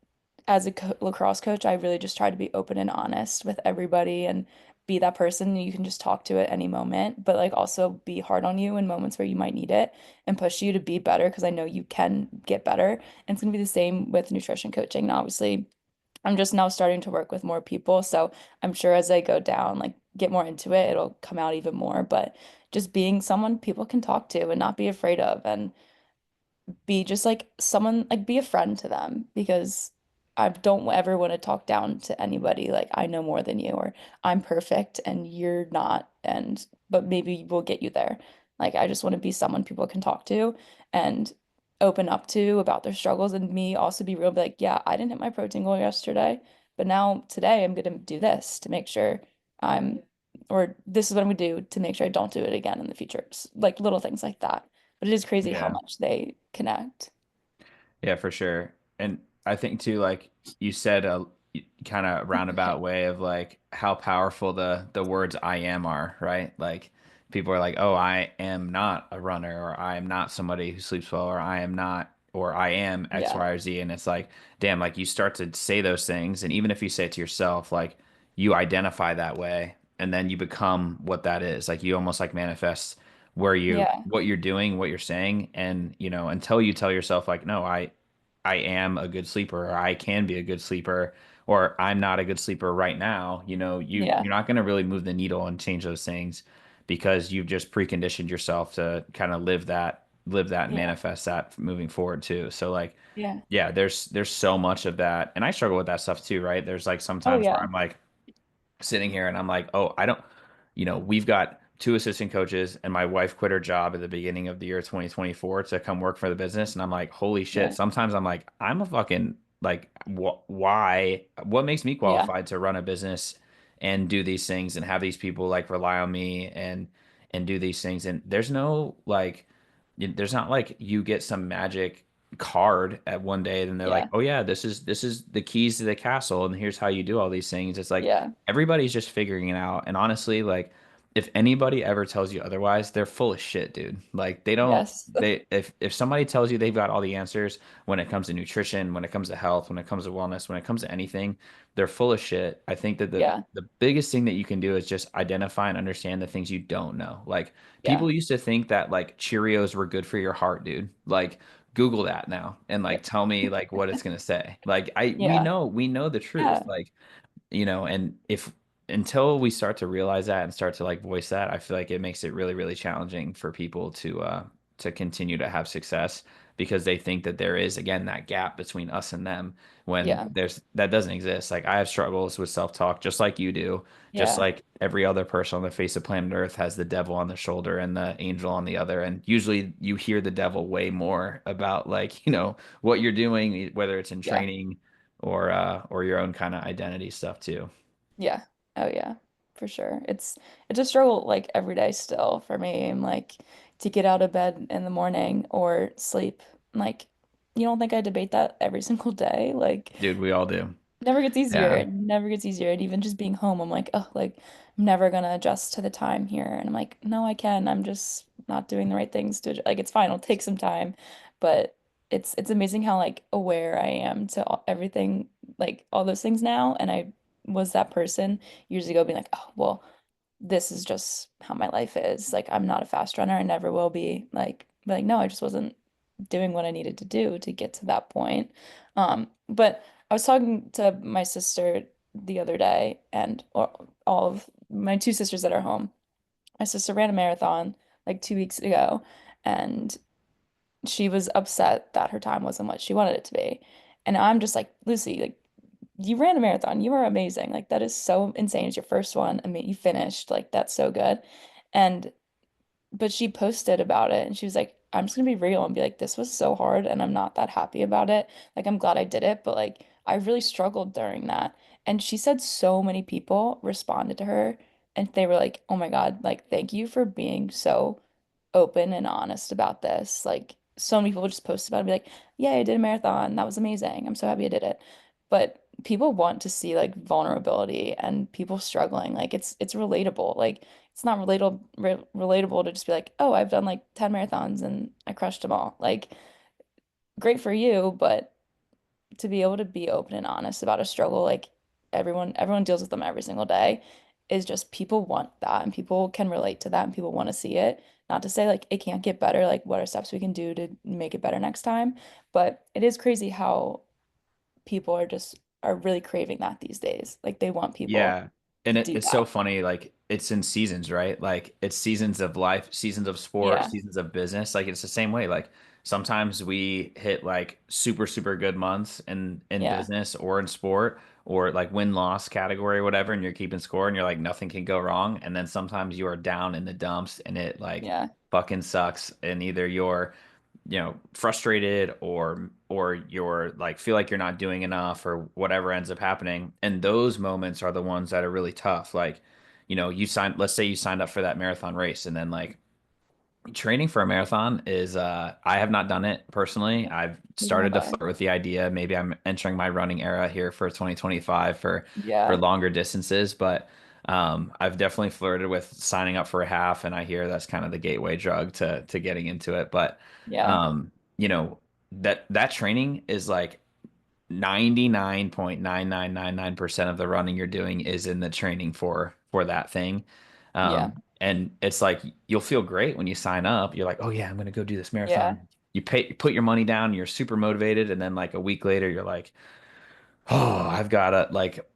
as a co lacrosse coach, I really just try to be open and honest with everybody and be that person you can just talk to at any moment, but like also be hard on you in moments where you might need it and push you to be better because I know you can get better. And it's gonna be the same with nutrition coaching. And obviously, I'm just now starting to work with more people, so I'm sure as I go down, like get more into it, it'll come out even more. But just being someone people can talk to and not be afraid of, and be just like someone like be a friend to them because I don't ever want to talk down to anybody like I know more than you or I'm perfect and you're not and but maybe we'll get you there. Like I just want to be someone people can talk to and open up to about their struggles and me also be real be like, yeah, I didn't hit my protein goal yesterday, but now today I'm gonna do this to make sure I'm or this is what I'm gonna do to make sure I don't do it again in the future. Like little things like that. But it is crazy how Yeah. much they connect. Yeah, for sure. And I think too, like you said, a kind of roundabout way of like how powerful the words "I am" are, right? Like people are like, "Oh, I am not a runner," or "I am not somebody who sleeps well," or "I am not," or "I am X, Yeah. Y, or Z." And it's like, damn, like you start to say those things, and even if you say it to yourself, like you identify that way, and then you become what that is. Like you almost like manifest where you Yeah. what you're doing, what you're saying, and until you tell yourself like, no, I am a good sleeper, or I can be a good sleeper, or I'm not a good sleeper right now, Yeah. you're not going to really move the needle and change those things because you've just preconditioned yourself to kind of live that and Yeah. manifest that moving forward too. So like, Yeah. yeah, there's so much of that, and I struggle with that stuff too, right? There's like Oh sometimes where yeah. I'm like sitting here and I'm like, oh, I don't, we've got two assistant coaches and my wife quit her job at the beginning of the year 2024 to come work for the business. And I'm like, holy shit. Yeah. Sometimes I'm like, I'm a fucking like, why, what makes me Yeah. qualified to run a business and do these things and have these people like rely on me and do these things. And there's no like, there's not like you get some magic card at one day and they're like, Yeah. oh yeah, this is the keys to the castle and here's how you do all these things. It's like Yeah. everybody's just figuring it out. And honestly, like if anybody ever tells you otherwise, they're full of shit, dude. Like they don't Yes. they if somebody tells you they've got all the answers when it comes to nutrition, when it comes to health, when it comes to wellness, when it comes to anything, they're full of shit. I think that the Yeah. the biggest thing that you can do is just identify and understand the things you don't know. Like Yeah. people used to think that like Cheerios were good for your heart, dude. Like Google that now and Yeah. like tell me like what it's gonna say. Like I Yeah. we know the truth. Yeah. Like and if until we start to realize that and start to like voice that, I feel like it makes it really, really challenging for people to continue to have success because they think that there is again that gap between us and them when Yeah. that doesn't exist. Like I have struggles with self-talk just like you do, just Yeah. like every other person on the face of planet Earth has the devil on the shoulder and the angel on the other. And usually you hear the devil way more about like, what you're doing, whether it's in Yeah. training or your own kind of identity stuff too. Yeah. Oh yeah. For sure. It's a struggle like every day still for me. I'm like to get out of bed in the morning or sleep. Like you don't think I debate that every single day? Like Dude, we all do. never gets easier. Yeah. It never gets easier. And even just being home, I'm like, oh, like I'm never gonna adjust to the time here. And I'm like, no, I can. I'm just not doing the right things to like it's fine. It'll take some time, but it's amazing how like aware I am to everything, like all those things now. And I was that person years ago being like, oh, well, this is just how my life is. Like I'm not a fast runner. I never will be. Like, no, I just wasn't doing what I needed to do to get to that point. But I was talking to my sister the other day, and all of my two sisters that are home. My sister ran a marathon like 2 weeks ago, and she was upset that her time wasn't what she wanted it to be. And I'm just like, Lucy, like, you ran a marathon. You are amazing. Like, that is so insane. It's your first one. I mean, you finished. Like, that's so good. And but she posted about it and she was like, I'm just gonna be real and be like, this was so hard and I'm not that happy about it. Like, I'm glad I did it, but like, I really struggled during that. And she said so many people responded to her and they were like, oh my God, like, thank you for being so open and honest about this. Like, so many people just posted about it and be like, yeah, I did a marathon. That was amazing. I'm so happy I did it. But people want to see like vulnerability and people struggling. Like, it's relatable. Like, it's not relatable to just be like, oh, I've done like 10 marathons and I crushed them all. Like, great for you, but to be able to be open and honest about a struggle, like everyone deals with them every single day, is just people want that and people can relate to that and people want to see it. Not to say like it can't get better, like what are steps we can do to make it better next time, but it is crazy how people are really craving that these days. Like they want people Yeah. And to do it's so that. funny, like it's in seasons, right? Like it's seasons of life, seasons of sport, Yeah. seasons of business. Like it's the same way. Like sometimes we hit like super, super good months in Yeah. business or in sport or like win-loss category or whatever, and you're keeping score and you're like nothing can go wrong. And then sometimes you are down in the dumps and it like Yeah. fucking sucks. And either you're frustrated or you're like feel like you're not doing enough or whatever ends up happening, and those moments are the ones that are really tough. Like you signed, let's say you signed up for that marathon race, and then like training for a marathon is I have not done it personally. I've Neither started have to I. flirt with the idea. Maybe I'm entering my running era here for 2025 for Yeah. longer distances, but I've definitely flirted with signing up for a half, and I hear that's kind of the gateway drug to getting into it. But Yeah. um, you know, that training is like 99.9999% of the running you're doing is in the training for that thing. Yeah. And it's like you'll feel great when you sign up. You're like, oh yeah, I'm gonna go do this Yeah. marathon. You put your money down, you're super motivated, and then like a week later, you're like, oh, I've got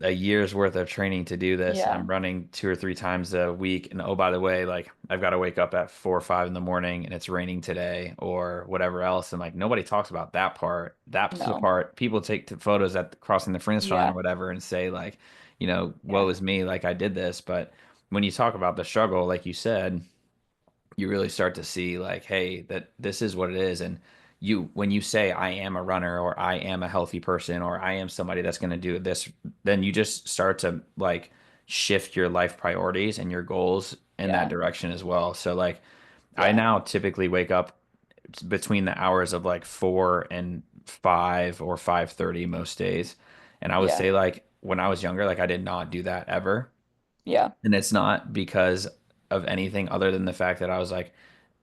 a year's worth of training to do this, and Yeah. I'm running 2 or 3 times a week. And oh, by the way, like I've got to wake up at 4 or 5 in the morning, and it's raining today, or whatever else. And like nobody talks about that part. That's the No. part people take photos at crossing the finish line or Yeah. whatever, and say like, woe Yeah. is me, like I did this. But when you talk about the struggle, like you said, you really start to see like, hey, that this is what it is. And when you say I am a runner or I am a healthy person or I am somebody that's going to do this, then you just start to like shift your life priorities and your goals in that Yeah. direction as well. So like I Yeah. now typically wake up between the hours of like 4 and 5 or 5:30 most days. And I would Yeah. say like when I was younger, like I did not do that ever. Yeah. And it's not because of anything other than the fact that I was like,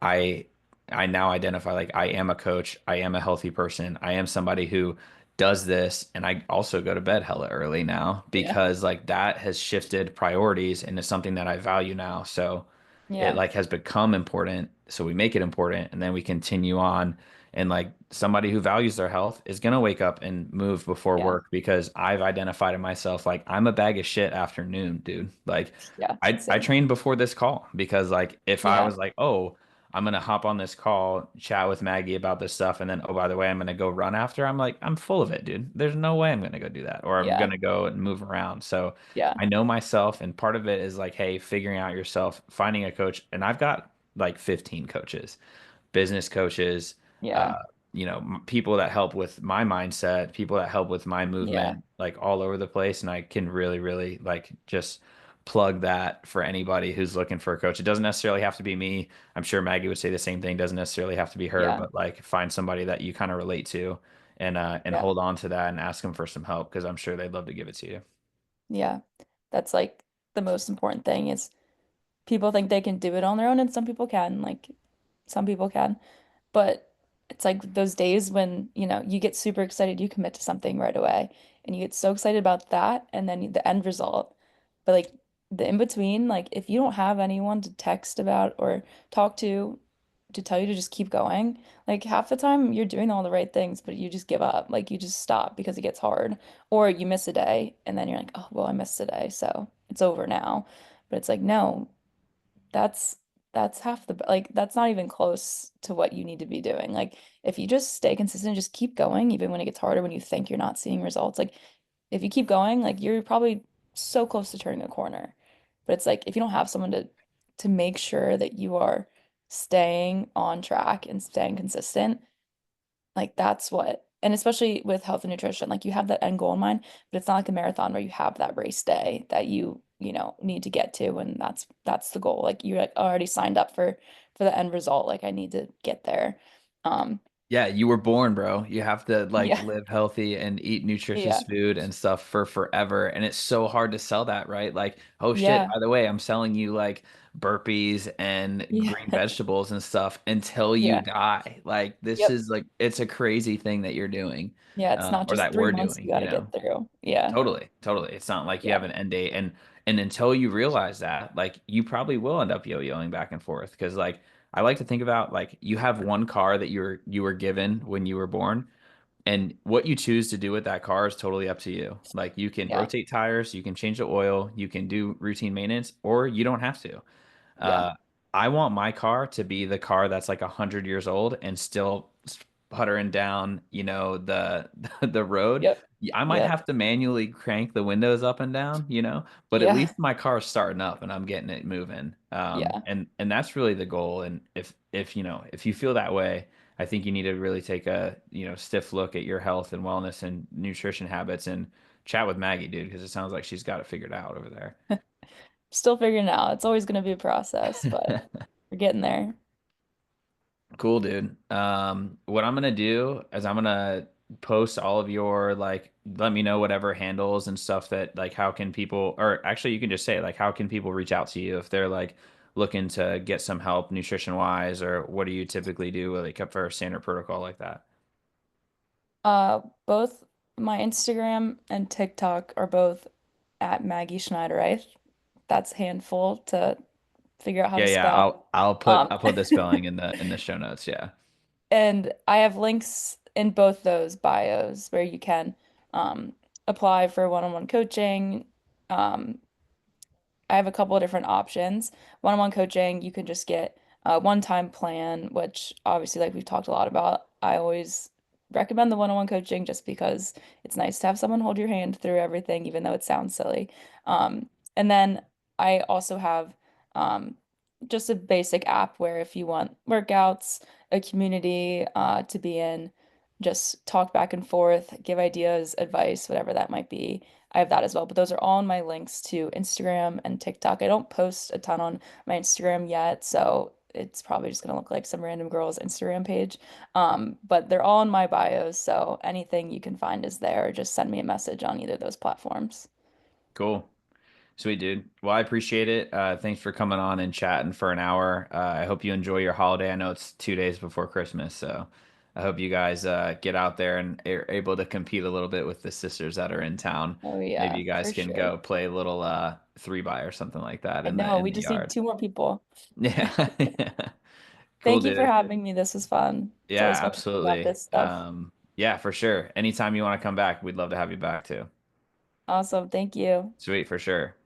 I I now identify like I am a coach, I am a healthy person, I am somebody who does this, and I also go to bed hella early now Yeah. because like that has shifted priorities into something that I value now. So it Yeah. like has become important. So we make it important and then we continue on. And like somebody who values their health is gonna wake up and move before Yeah. work because I've identified in myself like I'm a bag of shit after noon, dude. Like Yeah. I Same. trained before this call because like if I Yeah. was like, oh, I'm gonna hop on this call, chat with Maggie about this stuff, and then oh by the way, I'm gonna go run after. I'm like, I'm full of it, dude. There's no way I'm gonna go do that, or I'm Yeah. gonna go and move around. So Yeah. I know myself, and part of it is like, hey, figuring out yourself, finding a coach, and I've got like 15 coaches, business coaches, Yeah. uh, people that help with my mindset, people that help with my Yeah. movement, like all over the place. And I can really, really like just plug that for anybody who's looking for a coach. It doesn't necessarily have to be me. I'm sure Maggie would say the same thing. Doesn't necessarily have to be her, Yeah. but like find somebody that you kind of relate to and Yeah. hold on to that and ask them for some help because I'm sure they'd love to give it to you. Yeah. That's like the most important thing is people think they can do it on their own and some people can, like some people can. But it's like those days when, you get super excited, you commit to something right away and you get so excited about that and then the end result. But like the in between, like if you don't have anyone to text about or talk to, to tell you to just keep going. Like half the time you're doing all the right things, but you just give up. Like you just stop because it gets hard. Or you miss a day and then you're like, oh, well, I missed a day, so it's over now. But it's like, no, that's that's half the like that's not even close to what you need to be doing. Like if you just stay consistent, just keep going, even when it gets harder, when you think you're not seeing results. Like if you keep going, like you're probably so close to turning a corner. But it's like if you don't have someone to make sure that you are staying on track and staying consistent, like that's what, and especially with health and nutrition, like you have that end goal in mind, but it's not like a marathon where you have that race day that you need to get to, and that's the goal. Like you like already signed up for the end result. Like I need to get there. Um, Yeah, you were born, bro. You have to like yeah, live healthy and eat nutritious yeah, food and stuff for forever. And it's so hard to sell that, right? Like, oh shit, yeah, by the way, I'm selling you like burpees and yeah, green vegetables and stuff until you yeah, die. Like, this yep, is like, it's a crazy thing that you're doing, yeah. It's not or just that three we're months you doing, got you to know? get through. Yeah, Totally, totally. It's not like you have yeah, an end date, and until you realize that, like you probably will end up yo-yoing back and forth because like I like to think about like you have one car that you were given when you were born, and what you choose to do with that car is totally up to you. Like you can yeah, rotate tires, you can change the oil, you can do routine maintenance, or you don't have to. yeah, Uh, I want my car to be the car that's like 100 years old and still sputtering down, the road. yep, Yeah, I might yep, have to manually crank the windows up and down, but at yeah, least my car's starting up and I'm getting it moving. yeah, And that's really the goal. And if you feel that way, I think you need to really take a, stiff look at your health and wellness and nutrition habits and chat with Maggie, dude, because it sounds like she's got it figured out over there. still figuring it out. It's always going to be a process, but we're getting there. Cool, dude. What I'm gonna do is I'm gonna post all of your like, let me know whatever handles and stuff that like, how can people, or actually, you can just say like, how can people reach out to you if they're like looking to get some help nutrition wise, or what do you typically do like for a standard protocol like that? Both my Instagram and TikTok are both at Maggie Schneidereith. That's handful to figure out how Yeah, to yeah. spell. I'll put the spelling in the show notes. Yeah. And I have links in both those bios where you can um, apply for one-on-one coaching. Um, I have a couple of different options. One-on-one coaching, you can just get a one-time plan, which obviously, like we've talked a lot about, I always recommend the one-on-one coaching just because it's nice to have someone hold your hand through everything, even though it sounds silly. And then I also have just a basic app where if you want workouts, a community to be in, just talk back and forth, give ideas, advice, whatever that might be. I have that as well, but those are all in my links to Instagram and TikTok. I don't post a ton on my Instagram yet, so it's probably just gonna look like some random girl's Instagram page. But they're all in my bios, so anything you can find is there. Just send me a message on either of those platforms. Cool. Sweet, dude. Well, I appreciate it. Thanks for coming on and chatting for an hour. I hope you enjoy your holiday. I know it's 2 days before Christmas, so I hope you guys get out there and are able to compete a little bit with the sisters that are in town. Oh Maybe yeah, you guys for can sure. go play a little three by or something like that I in the know, in we the just need yard. two more people. Yeah. Yeah. Cool, Thank you for dude. having me. This was fun. It's Yeah, always fun to talk about absolutely. this stuff. Yeah, for sure. Anytime you want to come back, we'd love to have you back too. Awesome. Thank you. Sweet, for sure.